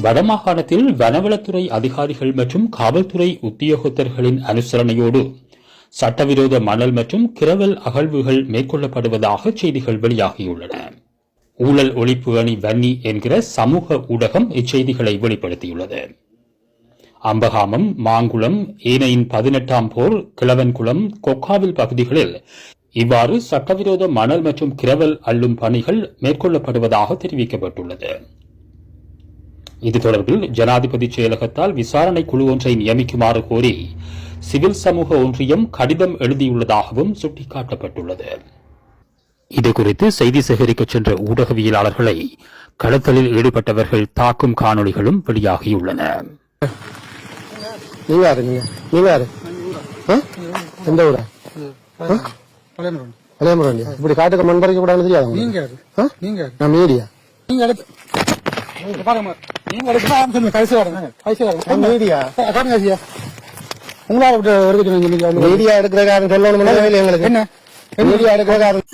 வடமாகாணத்தில் வனவளத்துறை அதிகாரிகள் மற்றும் காவல்துறை உத்தியோகத்தர்களின் அனுசரணையோடு சட்டவிரோத மணல் மற்றும் கிரவல் அகழ்வுகள் மேற்கொள்ளப்படுவதாக செய்திகள் வெளியாகியுள்ளன. ஊழல் ஒழிப்பு அணி வன்னி என்கிற சமூக ஊடகம் இச்செய்திகளை வெளிப்படுத்தியுள்ளது. அம்பகாமம், மாங்குளம், ஏனையின் 18ஆம் போர், கிழவன்குளம், கொக்காவில் பகுதிகளில் இவ்வாறு சட்டவிரோத மணல் மற்றும் கிரவல் அள்ளும் பணிகள் மேற்கொள்ளப்படுவதாக தெரிவிக்கப்பட்டுள்ளது. இது தொடர்பில் ஜனாதிபதி செயலகத்தால் விசாரணை குழு ஒன்றை நியமிக்குமாறு கோரி சிவில் சமூக ஒன்றியம் கடிதம் எழுதியுள்ளதாகவும் சுட்டிக்காட்டப்பட்டுள்ளது. இதுகுறித்து செய்தி சேகரிக்க சென்ற ஊடகவியலாளர்களை கடத்தலில் ஈடுபட்டவர்கள் தாக்கும் காணொளிகளும் வெளியாகியுள்ளன. இப்படி காட்டுக்கு மண் பறிக்க கூடாது தெரியாது. மீடியா எடுக்கிற காரணம் சொல்லணும். எங்களுக்கு என்ன மீடியா எடுக்கிற காரணம்